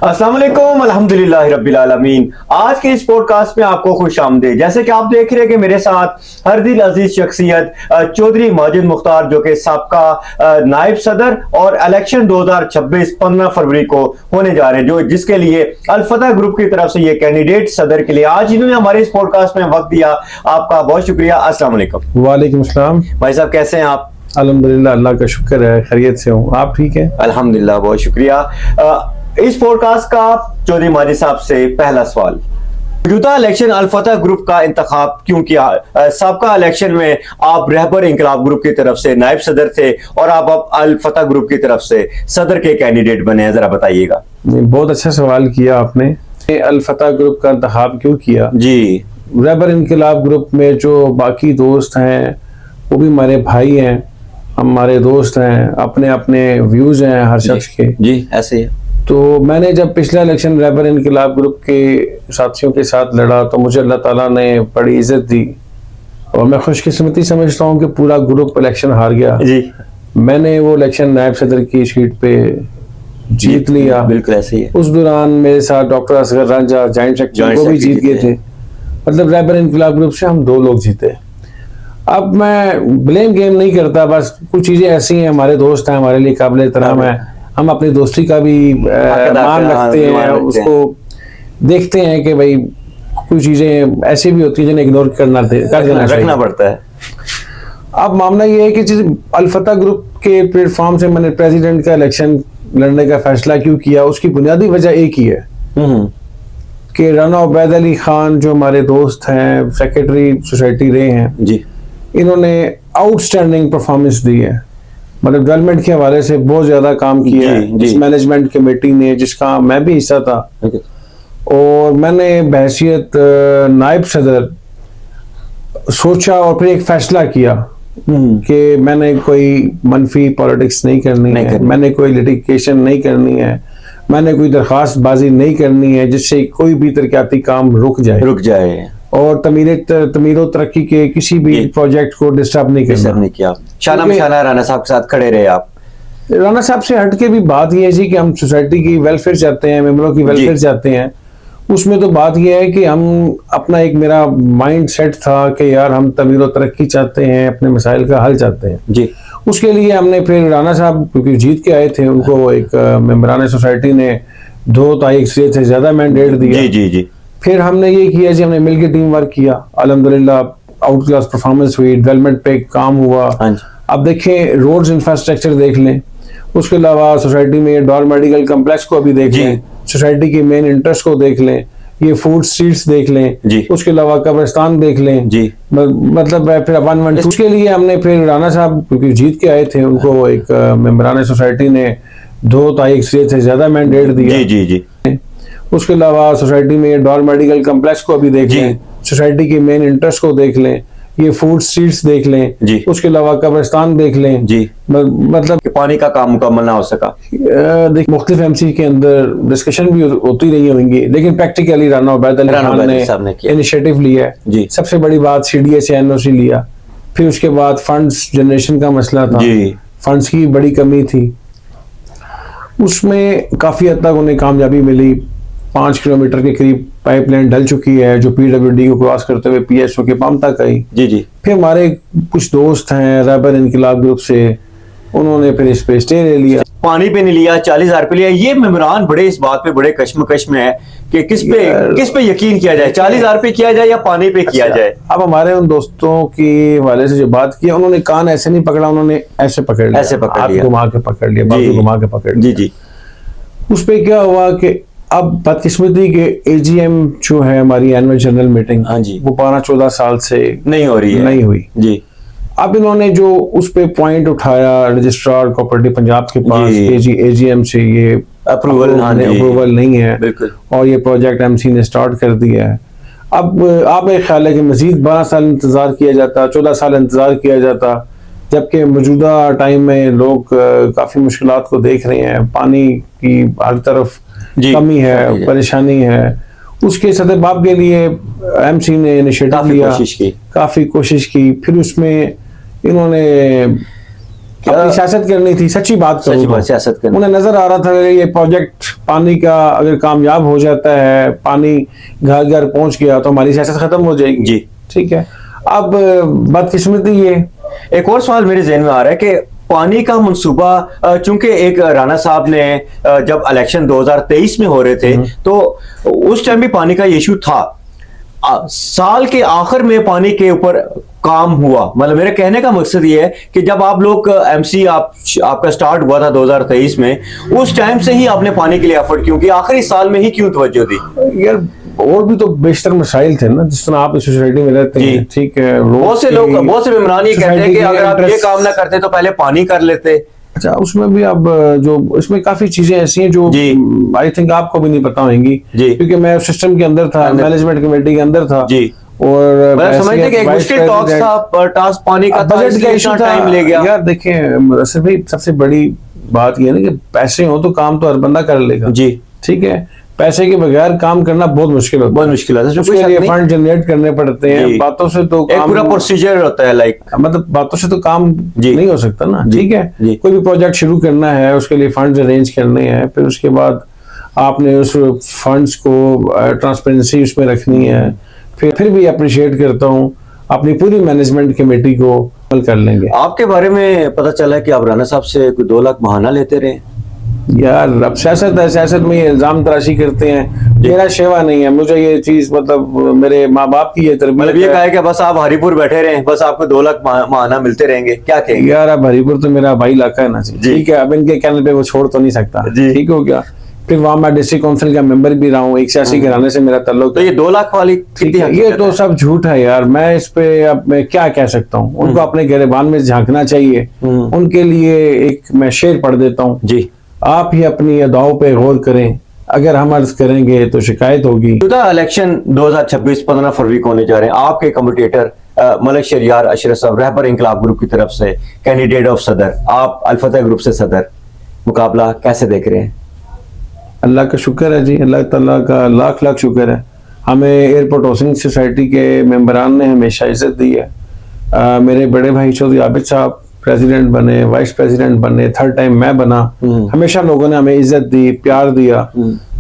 अस्सलाम वालेकुम, अल्हम्दुलिल्लाह रब्बिल आलमीन। आज के इस पॉडकास्ट में आपको खुश आमदीद। जैसे कि आप देख रहे हैं कि मेरे साथ हर दिल अजीज शख्सियत चौधरी माजिद मुख्तार, जो कि साबका नायब सदर और इलेक्शन 2026 15 फरवरी को होने जा रहे हैं, जो जिसके लिए अल फतह ग्रुप की तरफ से ये कैंडिडेट सदर के लिए आज इन्होंने हमारे इस पॉडकास्ट में वक्त दिया। आपका बहुत शुक्रिया। अस्सलाम वालेकुम। वालेकुम सलाम। भाई साहब कैसे हैं आप? अल्हम्दुलिल्लाह, अल्लाह का शुक्र है, खैरियत से हूँ। आप ठीक हैं? अल्हम्दुलिल्लाह, बहुत शुक्रिया। इस पॉडकास्ट का चौधरी माजिद साहब से पहला सवाल, मौजूदा इलेक्शन अल फतह ग्रुप का इंतखाब क्यों किया? सबका इलेक्शन में आप रहबर इंकलाब ग्रुप की तरफ से नायब सदर थे और आप अब अल फतह ग्रुप की तरफ से सदर के कैंडिडेट बने हैं, जरा बताइएगा। बहुत अच्छा सवाल किया आपने। अल फतह ग्रुप का इंतखाब क्यों किया? जी, रहबर इंकलाब ग्रुप में जो बाकी दोस्त हैं वो भी हमारे भाई हैं, हमारे दोस्त हैं, अपने अपने व्यूज हैं हर शख्स के। जी ऐसे ही है। तो मैंने जब पिछला इलेक्शन रहबर इंकलाब ग्रुप के साथियों के साथ लड़ा तो मुझे अल्लाह ताला ने बड़ी इज्जत दी और मैं खुशकिस्मती समझता हूँ कि पूरा ग्रुप इलेक्शन हार गया। जी, मैंने वो इलेक्शन नायब सदर की सीट पे जीत लिया। बिल्कुल ऐसे ही है। उस दौरान मेरे साथ doctor Asghar Ranjha joint secretary वो भी जीत गए थे। मतलब रहबर इंकलाब ग्रुप से हम 2 लोग जीते। अब मैं ब्लेम गेम नहीं करता, बस कुछ चीजें ऐसी हैं, हमारे दोस्त हैं, हमारे लिए काबिल एहतराम है, हम अपनी दोस्ती का भी मान रखते हैं, उसको देखते हैं कि भाई कुछ चीजें ऐसी भी होती है जिन्हें इग्नोर करना रखना पड़ता है। अब मामला ये है कि अल फतह ग्रुप के प्लेटफॉर्म से मैंने प्रेसिडेंट का इलेक्शन लड़ने का फैसला क्यों किया, उसकी बुनियादी वजह एक ही है कि राना उबैद अली खान जो हमारे दोस्त हैं, सेक्रेटरी सोसाइटी रहे हैं जी, इन्होंने आउटस्टैंडिंग परफॉर्मेंस दी है। मतलब डेवलपमेंट के हवाले से बहुत ज्यादा काम किया है इस मैनेजमेंट कमेटी ने, जिसका मैं भी हिस्सा था। और मैंने बहैसियत नायब सदर सोचा और फिर एक फैसला किया कि मैंने कोई मनफी पॉलिटिक्स नहीं करनी है, मैंने कोई लिटिगेशन नहीं करनी है, मैंने कोई दरखास्त बाजी नहीं करनी है जिससे कोई भी तरक्याती काम रुक जाए और तमीर तरक्की के किसी भी प्रोजेक्ट को डिस्टर्ब नहीं किया। शाना राना साहब के साथ खड़े रहे आप। राना साहब से हटके भी बात यह है जी कि हम सोसाइटी की वेलफेयर चाहते हैं, मेंबरों की वेलफेयर चाहते हैं। उसमें तो बात यह है कि हम अपना एक मेरा माइंड सेट था कि यार हम तमीर तरक्की चाहते हैं, अपने मसाइल का हल चाहते हैं जी। उसके लिए हमने फिर राना साहब क्योंकि जीत के आए थे, उनको एक मेंबरान सोसाइटी ने 2 तारीख से ज्यादा मैंडेट दिया। जी। फिर हमने ये किया जी, हमने मिलकर टीम वर्क किया, अल्हम्दुलिल्लाह आउट क्लास परफॉर्मेंस हुई, डेवलपमेंट पे काम हुआ। अब देखें रोड्स इंफ्रास्ट्रक्चर देख लें, उसके अलावा सोसाइटी में डॉर मेडिकल कम्प्लेक्स को अभी देख लें, सोसाइटी की मेन इंटरेस्ट को देख लें, ये फूड स्ट्रीट्स देख लें, उसके अलावा कब्रिस्तान देख लें जी। मतलब फिर 112 उसके लिए हमने फिर राना साहब क्योंकि जीत के आए थे, उनको एक मेंबरान सोसाइटी ने 2 तारीख से ज्यादा मैंडेट दिया। जी। उसके अलावा सोसाइटी में डॉर मेडिकल कम्प्लेक्स को अभी देख लें, सोसाइटी की मेन इंटरेस्ट को देख लें, ये फूड स्ट्रीट्स देख लें, उसके अलावा कब्रिस्तान देख लें जी। मतलब पानी का काम मुकम्मल ना हो सका। देखिए मुख्तलिफ एमसी के अंदर डिस्कशन भी होती रही होंगी, लेकिन प्रैक्टिकली राना उबैद अली खान ने इनिशिएटिव लिया है जी। सबसे बड़ी बात सीडीए से एनओसी लिया, फिर उसके बाद फंड्स जनरेशन का मसला था, फंड्स की बड़ी कमी थी, उसमें काफी हद तक उन्हें कामयाबी मिली। 5 किलोमीटर के करीब पाइपलाइन डल चुकी है जो पीडब्ल्यूडी को क्रॉस करते हुए पीएसओ के पंप तक आई जी। फिर हमारे कुछ दोस्त हैं रहबर इंकलाब ग्रुप से, उन्होंने फिर इस पे स्टे ले लिया, पानी पे नहीं लिया, 40,000 पे लिया। ये मेंबरान बड़े इस बात पे बड़े कश्मकश में है कि किस पे यकीन किया जाए, 40,000 पे किया जाए या पानी पे किया जाए। अब हमारे उन दोस्तों के वाले से जो बात की, उन्होंने कान ऐसे नहीं पकड़ा, उन्होंने ऐसे पकड़ लिया, घुमा के पकड़ लिया, बाजू घुमा के पकड़ लिया जी। उस पे क्या हुआ कि अब बदकिस्मती के एजीएम जो है हमारी एनुअल जनरल मीटिंग वो 12-14 साल से नहीं हुई जी। अब इन्होंने जो उस पे पॉइंट उठाया रजिस्ट्रार कोऑपरेटिव पंजाब के पास, एजीएम से ये अप्रूवल नहीं है और ये प्रोजेक्ट एमसी ने स्टार्ट कर दिया है। अब आप एक ख्याल है कि मजीद 12 साल इंतजार किया जाता, 14 साल इंतजार किया जाता, जबकि मौजूदा टाइम में लोग काफी मुश्किलात को देख रहे हैं, पानी की हर तरफ कमी है, परेशानी है। उसके सदबाब के लिए एमसी ने इनिशिएटिव लिया, काफी कोशिश की। फिर उसमें इन्होंने अपनी सियासत करनी थी, सच्ची बात करूं तो सियासत करनी। उन्हें नजर आ रहा था ये प्रोजेक्ट पानी का अगर कामयाब हो जाता है, पानी घर घर पहुंच गया तो हमारी सियासत खत्म हो जाएगी जी। ठीक है। अब बदकिस्मती ये एक और सवाल मेरे जहन में आ रहा है कि पानी का मंसूबा, चूंकि एक राणा साहब ने जब इलेक्शन 2023 में हो रहे थे तो उस टाइम भी पानी का इशू था, साल के आखिर में पानी के ऊपर काम हुआ। मतलब मेरे कहने का मकसद ये है कि जब आप लोग एमसी आपका स्टार्ट हुआ था 2023 में, उस टाइम से ही आपने पानी के लिए एफर्ट क्यों किया, आखिरी साल में ही क्यों तवज्जो दी? यार और भी तो बेशतर मसाइल थे ना, जिस तरह आप इस सोसाइटी में रहते हैं ठीक है, बहुत से मेहमान ये कहते हैं कि अगर आप ये काम ना करते तो पहले पानी कर लेते। अच्छा, उसमें भी अब जो इसमें काफी चीजें ऐसी हैं जो आई थिंक आपको भी नहीं पता होंगी, क्योंकि मैं सिस्टम के अंदर था, मैनेजमेंट कमेटी के अंदर था जी। और समझते कि एक मुश्किल टास्क पानी का बजट का इशू टाइम ले गया। यार देखें सबसे बड़ी बात ये है ना कि पैसे हो तो काम तो हर बंदा कर लेगा जी, ठीक है। पैसे के बगैर काम करना बहुत मुश्किल होता है, बहुत मुश्किल है। उसके लिए फंड जनरेट करने पड़ते हैं, बातों से तो एक पूरा प्रोसीजर होता है, लाइक मतलब बातों से तो काम नहीं हो सकता ना, ठीक है। कोई भी प्रोजेक्ट शुरू करना है उसके लिए फंड्स अरेंज करने हैं, फिर उसके बाद आपने उस फंड्स को ट्रांसपेरेंसी उसमें रखनी है। फिर भी अप्रिशिएट करता हूँ अपनी पूरी मैनेजमेंट कमेटी को कर लेंगे। आपके बारे में पता चला है कि आप राणा साहब से 2 लाख बहाना लेते रहे। यार अब सियासत है, सियासत में ये इल्जाम तराशी करते हैं, मेरा शेवा नहीं है, मुझे ये चीज मतलब मेरे माँ बाप की ये तरबियत। मतलब ये कहा है कि बस आप हरिपुर बैठे रहे, बस आपको 2 लाख बहाना मिलते रहेंगे, क्या कहेंगे? यार अब हरिपुर तो मेरा भाई इलाका है ना जी, ठीक है। अब इनके कहने पे वो छोड़ तो नहीं सकता, ठीक हो गया। फिर वहां मैं डिस्ट्रिक्ट काउंसिल का मेंबर भी रहा हूँ, एक सियासी घराने से मेरा ताल्लुक। तो ये 2 लाख वाली ये तो सब झूठ है यार, मैं इस पे अब मैं क्या कह सकता हूँ। उनको अपने गिरबान में झांकना चाहिए। उनके लिए एक मैं शेर पढ़ देता हूँ जी, आप ही अपनी अदाओं पे गौर करें, अगर हम अर्ज करेंगे तो शिकायत होगी। इलेक्शन 2026 15 फरवरी को होने जा रहे हैं। आपके कम्युटेटर मलिक शहरियार अशरफ साहब रहबर इंकलाब ग्रुप की तरफ से कैंडिडेट ऑफ सदर, आप अल फतह ग्रुप से सदर, मुकाबला कैसे देख रहे हैं? अल्लाह का शुक्र है जी, अल्लाह ताला का लाख लाख शुक्र है। हमें एयरपोर्ट हाउसिंग सोसाइटी के मेंबरान ने हमेशा इज्जत दी है। मेरे बड़े भाई चौधरी आबिद साहब प्रेसिडेंट बने, वाइस प्रेसिडेंट बने, 3rd टाइम मैं बना, हमेशा लोगों ने हमें इज्जत दी, प्यार दिया।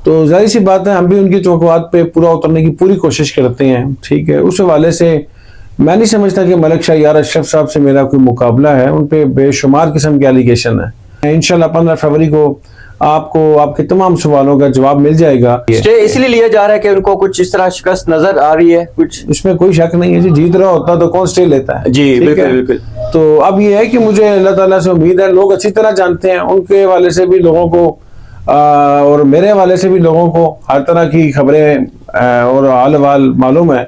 तो जाहिर सी बात है हम भी उनकी तवक्कुआत पे पूरा उतरने की पूरी कोशिश करते हैं, ठीक है। उस हवाले से मैं नहीं समझता कि मलिक शहरियार अशरफ साहब से मेरा कोई मुकाबला है, उन पे बेशुमार किस्म के एलिगेशन है। इंशाल्लाह 15 फरवरी को आपको आपके तमाम सवालों का जवाब मिल जाएगा। इसलिए लिया जा रहा है कि उनको कुछ इस तरह शिकस्त नजर आ रही है, कुछ इसमें कोई शक नहीं है जी। जीत रहा होता तो कौन स्टे लेता है जी, बिल्कुल बिल्कुल। तो अब ये है कि मुझे अल्लाह ताला से उम्मीद है, लोग अच्छी तरह जानते हैं, उनके हवाले से भी लोगों को और मेरे हवाले से भी लोगों को हर तरह की खबरें और हाल वाल मालूम है।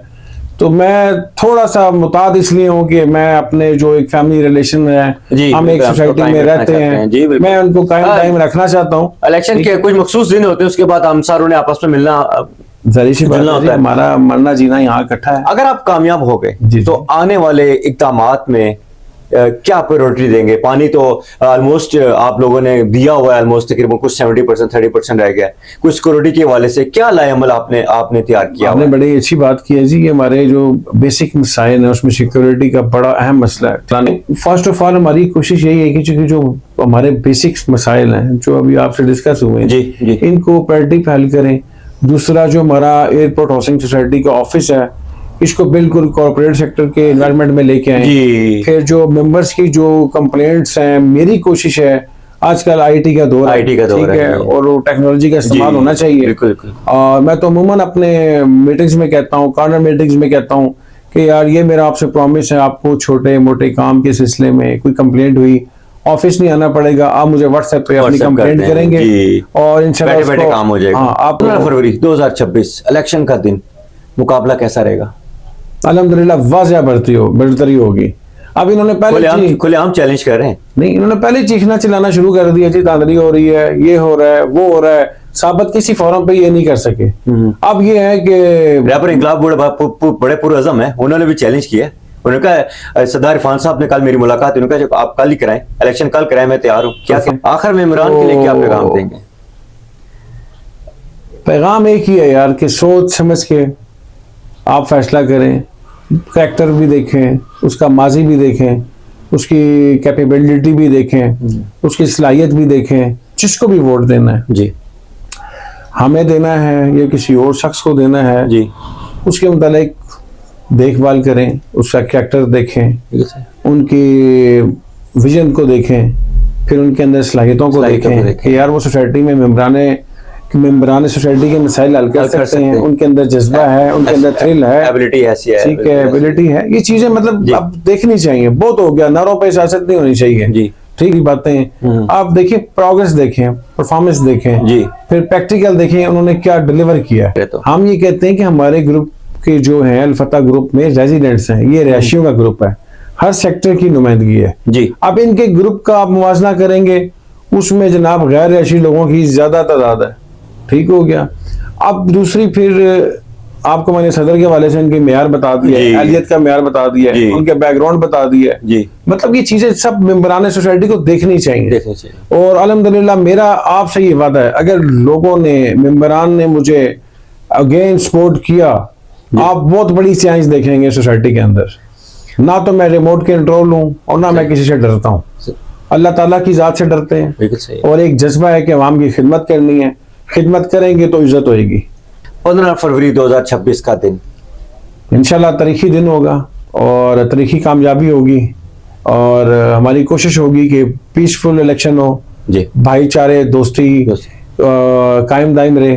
तो मैं थोड़ा सा मुताद इसलिए हूँ कि मैं अपने जो एक फैमिली रिलेशन है, हम एक सोसाइटी में रहते हैं, मैं उनको कायम रखना चाहता हूँ। इलेक्शन के कुछ मखसूस दिन होते हैं, उसके बाद हम सारों ने आपस में मिलना जरूरी सी बात है, हमारा मरना जीना यहाँ इकट्ठा है। अगर आप कामयाब हो गए तो आने वाले इक़दामात में क्या प्रायोरिटी देंगे? पानी तो ऑलमोस्ट आप लोगों ने दिया हुआ है, ऑलमोस्ट तकरीबन कुछ 70% 30% रह गया। कुछ सिक्योरिटी के हवाले से क्या लाएअमल आपने तैयार किया? आपने बड़ी अच्छी बात की है जी। ये हमारे जो बेसिक मसाइल है उसमें सिक्योरिटी का बड़ा अहम मसला है। फर्स्ट ऑफ ऑल हमारी कोशिश यही है कि जो हमारे बेसिक मसाइल हैं जो अभी आपसे डिस्कस हुए हैं, इनको प्रायोरिटी पे हल करें। दूसरा जो हमारा एयरपोर्ट हाउसिंग सोसाइटी का ऑफिस है, इसको बिल्कुल कॉर्पोरेट सेक्टर के एनवायरनमेंट में लेके आए। फिर जो मेंबर्स की जो कंप्लेंट्स हैं, मेरी कोशिश है, आजकल आईटी का दौर है, ठीक है, और टेक्नोलॉजी का इस्तेमाल होना चाहिए। और मैं तो अमूमन अपने मीटिंग्स में कहता हूँ, कॉर्नर मीटिंग्स में कहता हूँ कि यार ये मेरा आपसे प्रॉमिस है, आपको छोटे मोटे काम के सिलसिले में कोई कंप्लेंट हुई, ऑफिस नहीं आना पड़ेगा, आप मुझे व्हाट्सएप पे अपनी कंप्लेंट करेंगे और इंशाल्लाह बैठे काम हो जाएगा। आप 15 फरवरी 2026 इलेक्शन का दिन, मुकाबला कैसा रहेगा? अल्हम्दुलिल्लाह वाज़िया बढ़तरी होगी। अब इन्होंने पहले खुलेआम चैलेंज कर रहे हैं, नहीं, इन्होंने पहले चीखना चिल्लाना शुरू कर दिया जी, धांधली हो रही है, ये हो रहा है, वो हो रहा है। साबित किसी फोरम पे ये नहीं कर सके। अब ये है कि रहबर इंकलाब बड़े पुरअज़म है, उन्होंने भी चैलेंज किया। उन्होंने कहा, सरदार इरफान साहब ने कल मेरी मुलाकात, उन्होंने कहा आप कल ही कराएं, इलेक्शन कल कराएं, मैं तैयार हूँ। क्या आखिर में इमरान के लिए क्या पैगाम देंगे? पैगाम एक ही है यार कि सोच समझ के आप फैसला करें, कैरेक्टर भी देखें, उसका माजी भी देखें, उसकी कैपेबिलिटी भी देखें, उसकी सलाहियत भी देखें। जिसको भी वोट देना है जी, हमें देना है या किसी और शख्स को देना है जी, उसके मुतालिक देखभाल करें, उसका कैरेक्टर देखें, उनकी विजन को देखें, फिर उनके अंदर सलाहियतों को देखें कि यार वो सोसाइटी में मेम्बरान सोसाइटी के मसाइल हल कर सकते हैं, उनके अंदर जज्बा है, उनके अंदर थ्रिल है, एबिलिटी ऐसी है, ठीक है, एबिलिटी है। ये चीजें मतलब अब देखनी चाहिए। बहुत हो गया, नारों पे सियासत नहीं होनी चाहिए जी, ठीक ही बातें। आप देखिए, प्रोग्रेस देखें, परफॉर्मेंस देखें जी, फिर प्रैक्टिकल देखें उन्होंने क्या डिलीवर किया है। तो हम ये कहते हैं कि हमारे ग्रुप के जो है अल-फतह ग्रुप में रेजिडेंट्स हैं, ये रिहायशियों का ग्रुप है, हर सेक्टर की नुमाइंदगी है जी। अब इनके ग्रुप का आप मुवाजना करेंगे, उसमें जनाब गैर रिहायशी लोगों की ज्यादा तादाद है, ठीक हो गया। अब दूसरी फिर आपको मैंने सदर के हवाले से इनके मेयार बता दिया, अहलियत का मेयार बता दिया, उनके बैकग्राउंड बता दिया जी। मतलब ये चीजें सब मेंबरान सोसाइटी को देखनी चाहिए। और अल्हम्दुलिल्लाह मेरा आपसे ये वादा है, अगर लोगों ने मेंबरान ने मुझे अगेन सपोर्ट किया, आप बहुत बड़ी चेंज देखेंगे सोसाइटी के अंदर। ना तो मैं रिमोट कंट्रोल हूँ और ना मैं किसी से डरता हूँ, अल्लाह ताला की जात से डरते हैं। और एक जज्बा है कि अवाम की खिदमत करनी है, खिदमत करेंगे तो इज्जत होगी। 15 फरवरी 2026 का दिन इंशाल्लाह तारीखी दिन होगा और तारीखी कामयाबी होगी और हमारी कोशिश होगी कि पीसफुल इलेक्शन हो जी, भाईचारे दोस्ती कायम दायम रहे।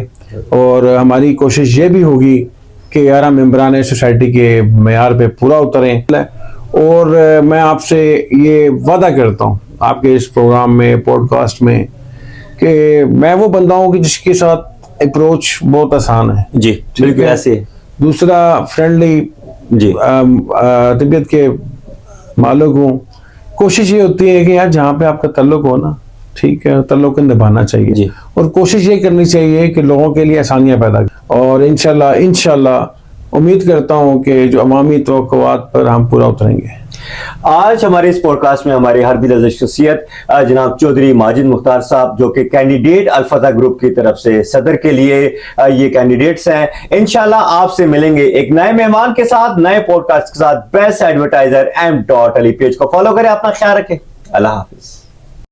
और हमारी कोशिश ये भी होगी कि 11 मेंबरान सोसाइटी के मेयार पे पूरा उतरें। और मैं आपसे ये वादा करता हूँ आपके इस प्रोग्राम में, पॉडकास्ट में, कि मैं वो बंदा हूँ कि जिसके साथ अप्रोच बहुत आसान है जी, बिल्कुल ऐसे। दूसरा फ्रेंडली जी, तबीयत के मालिक हूँ। कोशिश ये होती है कि यार जहाँ पे आपका ताल्लुक हो ना, ठीक है, ताल्लुक निभाना चाहिए जी। और कोशिश ये करनी चाहिए कि लोगों के लिए आसानियां पैदा करें। और इंशाल्लाह उम्मीद करता हूँ कि जो अवामी तवक्कुआत पर हम पूरा उतरेंगे। आज हमारे इस पॉडकास्ट में हमारे हर दिल अज़ीज़ शख्सियत जनाब चौधरी माजिद मुख्तार साहब, जो कि कैंडिडेट अल-फतह ग्रुप की तरफ से सदर के लिए ये कैंडिडेट्स हैं। इंशाल्लाह आपसे मिलेंगे एक नए मेहमान के साथ, नए पॉडकास्ट के साथ। बेस्ट एडवर्टाइजर M.Ali पेज को फॉलो करें, अपना ख्याल रखें। अल्लाह हाफिज।